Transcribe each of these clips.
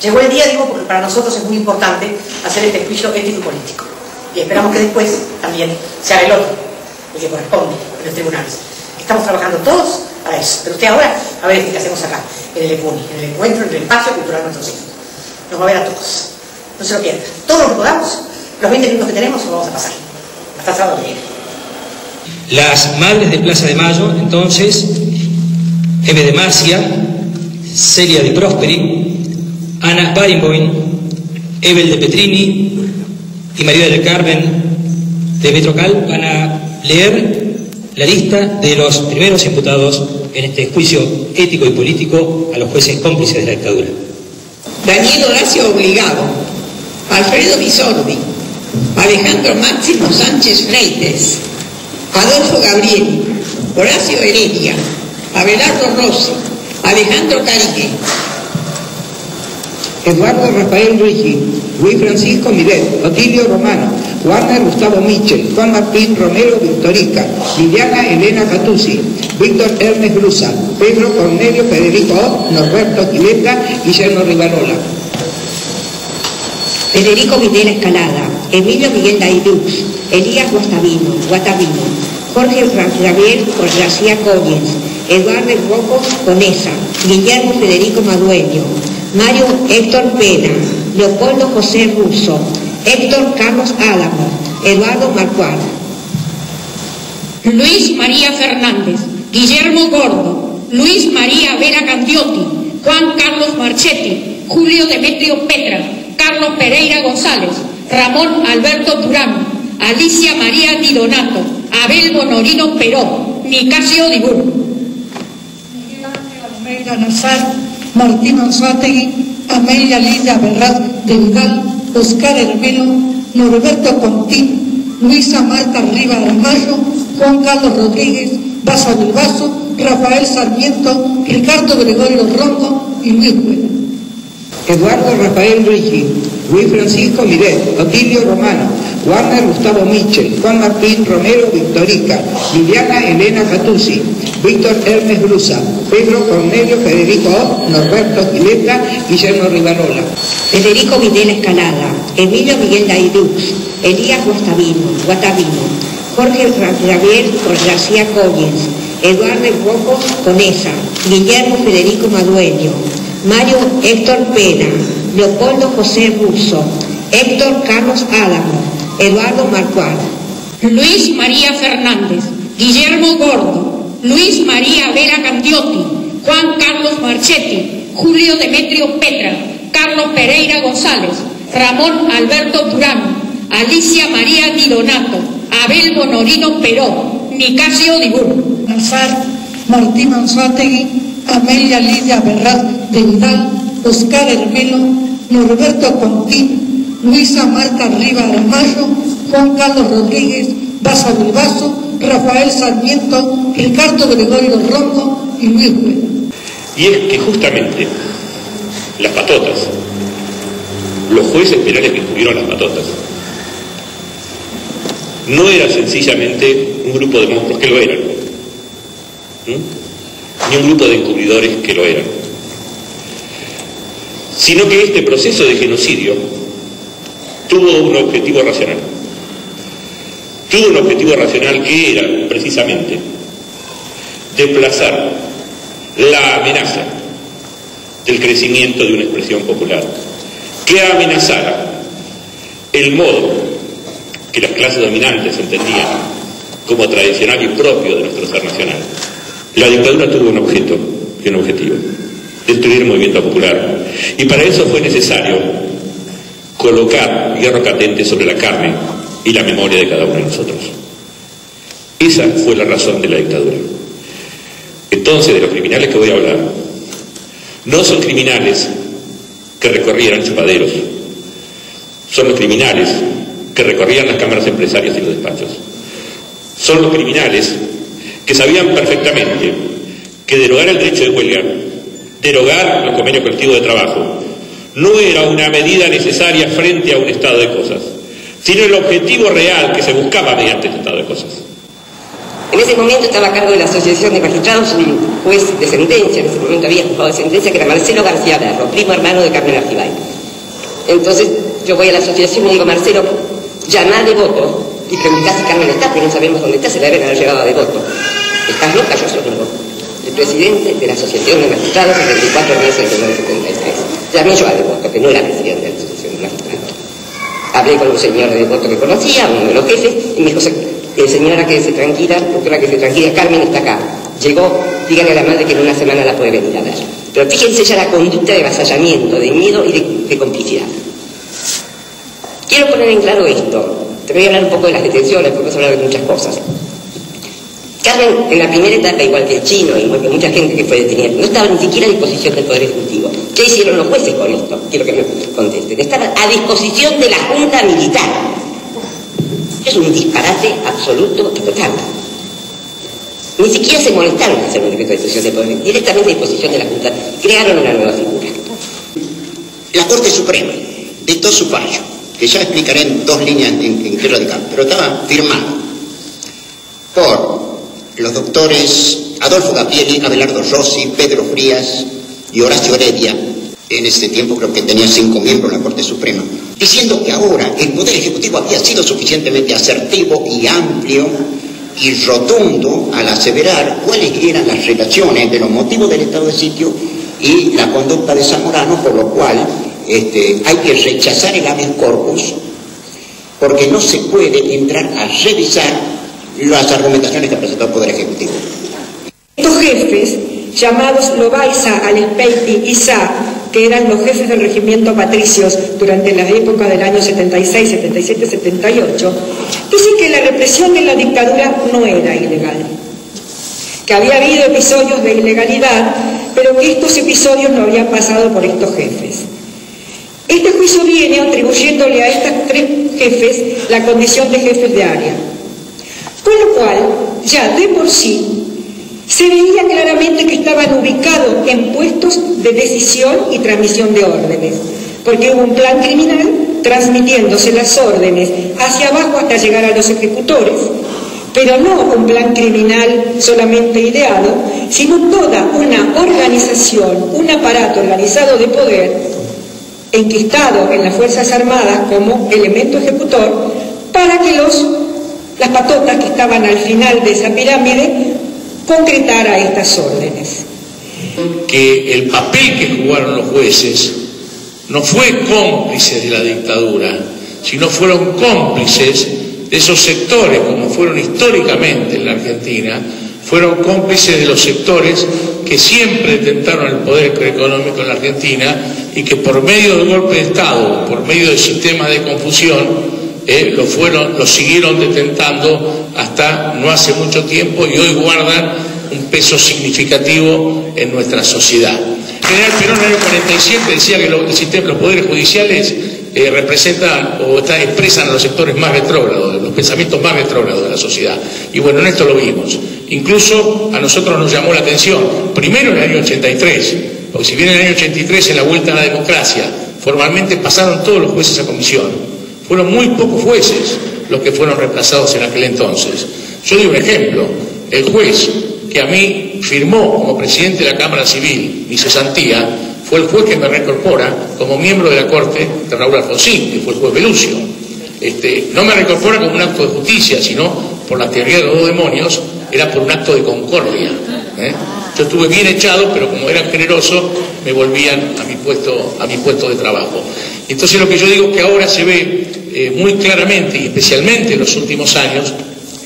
Llegó el día, digo, porque para nosotros es muy importante hacer este juicio ético y político. Y esperamos que después también se haga el otro, el que corresponde en los tribunales. Estamos trabajando todos para eso. Pero usted ahora, a ver qué hacemos acá, en el EPUNI, en el encuentro, en el espacio cultural de nuestros hijos. Nos va a ver a todos. No se lo pierdan. Todo lo que podamos, los 20 minutos que tenemos, lo vamos a pasar. Hasta el sábado que viene. Las madres de Plaza de Mayo, entonces, Eve de Marcia, Celia de Prosperi, Ana Barenboim, Evel de Petrini y María del Carmen de Metrocal van a leer la lista de los primeros imputados en este juicio ético y político a los jueces cómplices de la dictadura. Daniel Horacio Obligado, Alfredo Bisordi, Alejandro Máximo Sánchez Freites, Adolfo Gabrieli, Horacio Heredia, Abelardo Rossi, Alejandro Carigue, Eduardo Rafael Rigi, Luis Francisco Miret, Otilio Romano, Warner Gustavo Michel, Juan Martín Romero Victorica, Liliana Elena Catuzzi, Víctor Ernest Brusa, Pedro Cornelio Federico O, Norberto Quileta, Guillermo Rivarola. Federico Videla Escalada, Emilio Miguel Daidux, Elías Guatavino, Jorge Gabriel García Cóñez, Eduardo Rocos Conesa, Guillermo Federico Madueño, Mario Héctor Pena, Leopoldo José Russo, Héctor Carlos Álamo, Eduardo Marcuar. Luis María Fernández, Guillermo Gordo, Luis María Vera Candiotti, Juan Carlos Marchetti, Julio Demetrio Petra, Carlos Pereira González, Ramón Alberto Durán, Alicia María Di Donato, Abel Bonorino Peró, Nicasio Dibur. Miguel Ángel Almeida Nazar, Martín Anzuategui, Amelia Lidia Berrat de Vidal, Oscar Hermelo, Norberto Contín, Luisa Marta Riva del Mayo, Juan Carlos Rodríguez, Baza Bilbaso, Rafael Sarmiento, Ricardo Gregorio Ronco y Luis Buena. Eduardo Rafael Rigi, Luis Francisco Miret, Otilio Romano, Warner Gustavo Michel, Juan Martín Romero Victorica, Liliana Elena Catuzzi, Víctor Ernest Brusa, Pedro Cornelio Federico O, Norberto Quileta, Guillermo Rivarola. Federico Videla Escalada, Emilio Miguel Daidux, Elías Guatavino, Jorge Gabriel García Cóñez, Eduardo Rocos Conesa, Guillermo Federico Madueño, Mario Héctor Pena, Leopoldo José Russo, Héctor Carlos Álamo, Eduardo Marcuar. Luis María Fernández, Guillermo Gordo, Luis María Vera Candiotti, Juan Carlos Marchetti, Julio Demetrio Petra, Carlos Pereira González, Ramón Alberto Durán, Alicia María Di Donato, Abel Bonorino Peró, Nicasio Dibur. Nazar, Martín Anzuategui, Amelia Lidia Berrat de Vidal, Oscar Hermelo, Norberto Contín, Luisa Marta Riva del Mayo, Juan Carlos Rodríguez, Baza Bilbaso, Rafael Sarmiento, Ricardo Gregorio Ronco y Luis Buena. Y es que justamente las patotas, los jueces penales que descubrieron las patotas, no era sencillamente un grupo de monstruos que lo eran, ni un grupo de encubridores que lo eran, sino que este proceso de genocidio tuvo un objetivo racional. Tuvo un objetivo racional que era, precisamente, desplazar la amenaza del crecimiento de una expresión popular, que amenazara el modo que las clases dominantes entendían como tradicional y propio de nuestro ser nacional. La dictadura tuvo un objeto y un objetivo: destruir el movimiento popular. Y para eso fue necesario colocar hierro candente sobre la carne y la memoria de cada uno de nosotros. Esa fue la razón de la dictadura. Entonces, de los criminales que voy a hablar, no son criminales que recorrieran chupaderos, son los criminales que recorrían las cámaras empresarias y los despachos. Son los criminales que sabían perfectamente que derogar el derecho de huelga, derogar los convenios colectivos de trabajo, no era una medida necesaria frente a un estado de cosas, sino el objetivo real que se buscaba mediante este estado de cosas. En ese momento estaba a cargo de la Asociación de Magistrados un juez de sentencia, en ese momento había juzgado de sentencia, que era Marcelo García Berro, primo hermano de Carmen Argibay. Entonces yo voy a la asociación y le digo, Marcelo, llamá a Devoto y preguntá si Carmen está, porque no sabemos dónde está, se la deben haber llevado a Devoto. ¿Estás loca? Yo soy el presidente de la Asociación de Magistrados el 24 de marzo de 1973. Llamé yo a Devoto, que no era presidente de la Asociación de Magistrados. Hablé con un señor de Devoto que conocía, uno de los jefes, y me dijo, señora, quédese tranquila, doctora, quédese tranquila, Carmen está acá. Llegó, dígale a la madre que en una semana la puede venir a ver. Pero fíjense ya la conducta de avasallamiento, de miedo y de complicidad. Quiero poner en claro esto. Te voy a hablar un poco de las detenciones, porque vamos a hablar de muchas cosas. Carmen, en la primera etapa, igual que el Chino, igual que mucha gente que fue detenida, no estaba ni siquiera a disposición del Poder Ejecutivo. ¿Qué hicieron los jueces con esto? Quiero que me contesten. Estaban a disposición de la Junta Militar. Es un disparate absoluto y total. Ni siquiera se molestaron en hacer un decreto de disposición del Poder, directamente a disposición de la Junta. Crearon una nueva figura. La Corte Suprema dictó su fallo, que ya explicaré en dos líneas en qué radical, pero estaba firmado por los doctores Adolfo Gabrieli, Abelardo Rossi, Pedro Frías y Horacio Heredia. En ese tiempo creo que tenía 5 miembros en la Corte Suprema, diciendo que ahora el Poder Ejecutivo había sido suficientemente asertivo y amplio y rotundo al aseverar cuáles eran las relaciones de los motivos del estado de sitio y la conducta de Zamorano, por lo cual hay que rechazar el habeas corpus, porque no se puede entrar a revisar las argumentaciones que presentó el Poder Ejecutivo. Estos jefes, llamados Lobayza, Alespeiti y Sá, que eran los jefes del regimiento patricios durante la época del año 76, 77, 78, dicen que la represión en la dictadura no era ilegal, que había habido episodios de ilegalidad, pero que estos episodios no habían pasado por estos jefes. Este juicio viene atribuyéndole a estos 3 jefes la condición de jefes de área, con lo cual, ya de por sí, se veía claramente que estaban ubicados en puestos de decisión y transmisión de órdenes, porque hubo un plan criminal transmitiéndose las órdenes hacia abajo hasta llegar a los ejecutores, pero no un plan criminal solamente ideado, sino toda una organización, un aparato organizado de poder, enquistado en las Fuerzas Armadas como elemento ejecutor, para que las patotas que estaban al final de esa pirámide concretara estas órdenes. Que el papel que jugaron los jueces no fue cómplice de la dictadura, sino fueron cómplices de esos sectores, como fueron históricamente en la Argentina, fueron cómplices de los sectores que siempre tentaron el poder económico en la Argentina y que por medio del golpe de Estado, por medio del sistema de confusión, lo siguieron detentando hasta no hace mucho tiempo y hoy guardan un peso significativo en nuestra sociedad. El general Perón en el año 47 decía que los poderes judiciales representan o expresan a los sectores más retrógrados, los pensamientos más retrógrados de la sociedad. Y bueno, en esto lo vimos. Incluso a nosotros nos llamó la atención, primero en el año 83, porque si bien en el año 83 en la vuelta a la democracia formalmente pasaron todos los jueces a comisión, fueron muy pocos jueces los que fueron reemplazados en aquel entonces. Yo doy un ejemplo, el juez que a mí firmó como presidente de la Cámara Civil mi cesantía fue el juez que me reincorpora como miembro de la Corte de Raúl Alfonsín, que fue el juez Belucio. No me reincorpora como un acto de justicia, sino por la teoría de los 2 demonios, era por un acto de concordia. Yo estuve bien echado, pero como eran generosos, me volvían a mi puesto de trabajo. Entonces lo que yo digo es que ahora se ve muy claramente, y especialmente en los últimos años,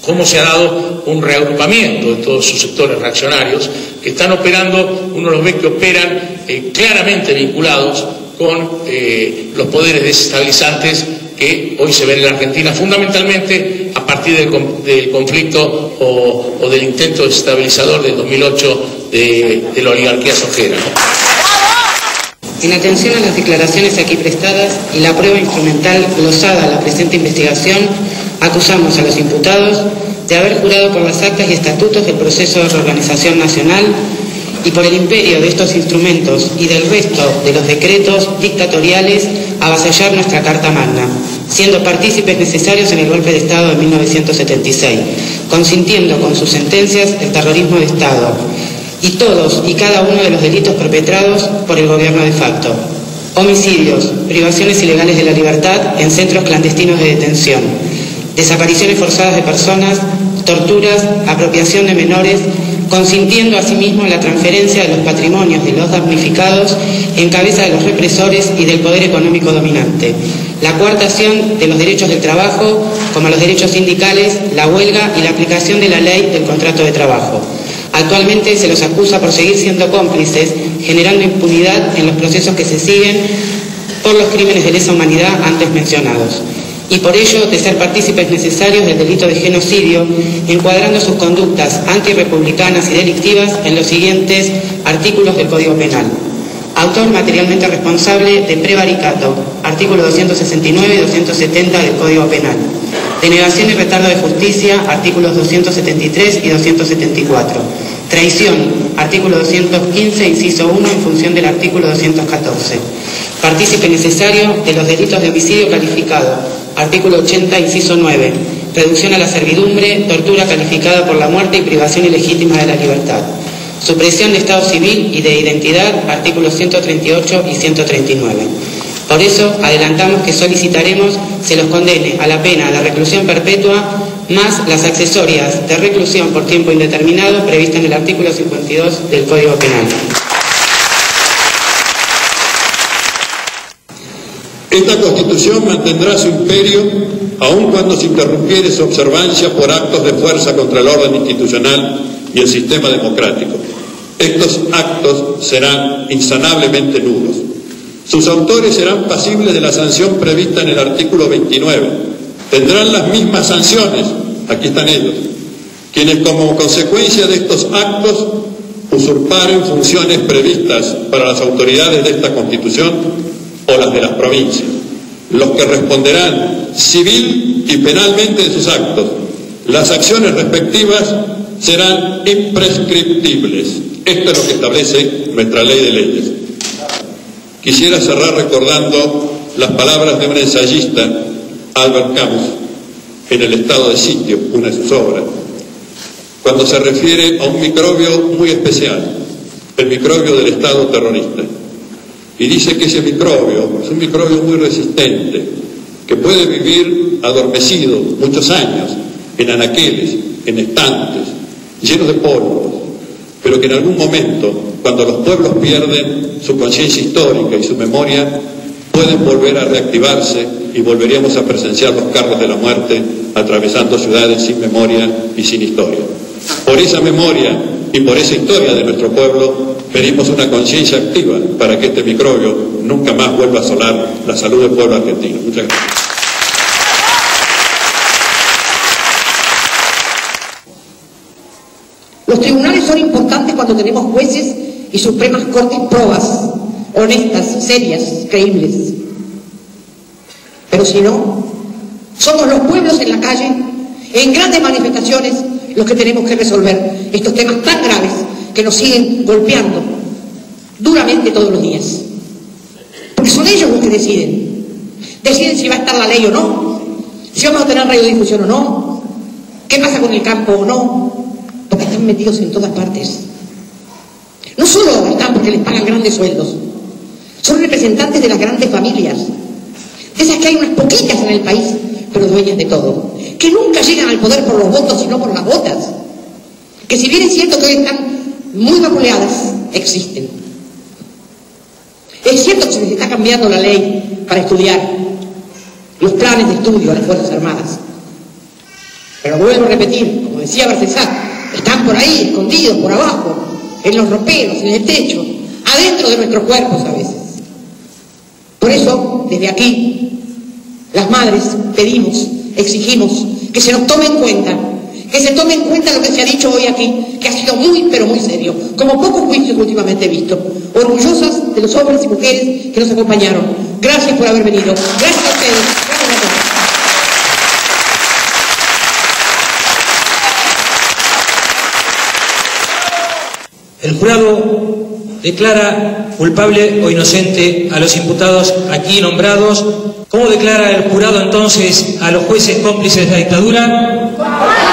cómo se ha dado un reagrupamiento de todos sus sectores reaccionarios que están operando, uno los ve que operan claramente vinculados con los poderes desestabilizantes que hoy se ven en la Argentina, fundamentalmente a partir del conflicto o del intento desestabilizador del 2008 de la oligarquía sojera, ¿no? En atención a las declaraciones aquí prestadas y la prueba instrumental glosada a la presente investigación, acusamos a los imputados de haber jurado por las actas y estatutos del proceso de reorganización nacional y por el imperio de estos instrumentos y del resto de los decretos dictatoriales avasallar nuestra Carta Magna, siendo partícipes necesarios en el golpe de Estado de 1976, consintiendo con sus sentencias el terrorismo de Estado y todos y cada uno de los delitos perpetrados por el gobierno de facto. Homicidios, privaciones ilegales de la libertad en centros clandestinos de detención, desapariciones forzadas de personas, torturas, apropiación de menores, consintiendo asimismo la transferencia de los patrimonios de los damnificados en cabeza de los represores y del poder económico dominante, la coartación de los derechos del trabajo, como los derechos sindicales, la huelga y la aplicación de la ley del contrato de trabajo. Actualmente se los acusa por seguir siendo cómplices, generando impunidad en los procesos que se siguen por los crímenes de lesa humanidad antes mencionados, y por ello de ser partícipes necesarios del delito de genocidio, encuadrando sus conductas antirrepublicanas y delictivas en los siguientes artículos del Código Penal. Autor materialmente responsable de prevaricato, artículo 269 y 270 del Código Penal. Denegación y retardo de justicia, artículos 273 y 274. Traición, artículo 215, inciso 1, en función del artículo 214. Partícipe necesario de los delitos de homicidio calificado, artículo 80, inciso 9. Reducción a la servidumbre, tortura calificada por la muerte y privación ilegítima de la libertad. Supresión de estado civil y de identidad, artículos 138 y 139. Por eso, adelantamos que solicitaremos se los condene a la pena de reclusión perpetua más las accesorias de reclusión por tiempo indeterminado prevista en el artículo 52 del Código Penal. Esta Constitución mantendrá su imperio aun cuando se interrumpiere su observancia por actos de fuerza contra el orden institucional y el sistema democrático. Estos actos serán insanablemente nulos. Sus autores serán pasibles de la sanción prevista en el artículo 29. Tendrán las mismas sanciones, aquí están ellos, quienes como consecuencia de estos actos usurparen funciones previstas para las autoridades de esta Constitución o las de las provincias, los que responderán civil y penalmente de sus actos. Las acciones respectivas serán imprescriptibles. Esto es lo que establece nuestra ley de leyes. Quisiera cerrar recordando las palabras de un ensayista, Albert Camus, en El estado de sitio, una de sus obras, cuando se refiere a un microbio muy especial, el microbio del Estado terrorista. Y dice que ese microbio es un microbio muy resistente, que puede vivir adormecido muchos años en anaqueles, en estantes, llenos de polvo, pero que en algún momento, cuando los pueblos pierden su conciencia histórica y su memoria, pueden volver a reactivarse y volveríamos a presenciar los carros de la muerte atravesando ciudades sin memoria y sin historia. Por esa memoria y por esa historia de nuestro pueblo, pedimos una conciencia activa para que este microbio nunca más vuelva a asolar la salud del pueblo argentino. Muchas gracias. Los tribunales son importantes cuando tenemos jueces y supremas cortes probas, honestas, serias, creíbles. Pero si no, somos los pueblos en la calle, en grandes manifestaciones, los que tenemos que resolver estos temas tan graves que nos siguen golpeando duramente todos los días. Porque son ellos los que deciden. Deciden si va a estar la ley o no, si vamos a tener radiodifusión o no, qué pasa con el campo o no, porque están metidos en todas partes. No solo están porque les pagan grandes sueldos, son representantes de las grandes familias, de esas que hay unas poquitas en el país, pero dueñas de todo, que nunca llegan al poder por los votos, sino por las botas, que si bien es cierto que hoy están muy vapuleadas, existen. Es cierto que se les está cambiando la ley para estudiar los planes de estudio a las Fuerzas Armadas, pero vuelvo a repetir, como decía Barcesat, están por ahí, escondidos por abajo, en los roperos, en el techo, adentro de nuestros cuerpos a veces. Por eso, desde aquí, las madres pedimos, exigimos que se nos tome en cuenta, que se tome en cuenta lo que se ha dicho hoy aquí, que ha sido muy, pero muy serio, como pocos juicios últimamente he visto. Orgullosas de los hombres y mujeres que nos acompañaron. Gracias por haber venido. Gracias a ustedes. Gracias a todos. El jurado declara culpable o inocente a los imputados aquí nombrados. ¿Cómo declara el jurado entonces a los jueces cómplices de la dictadura?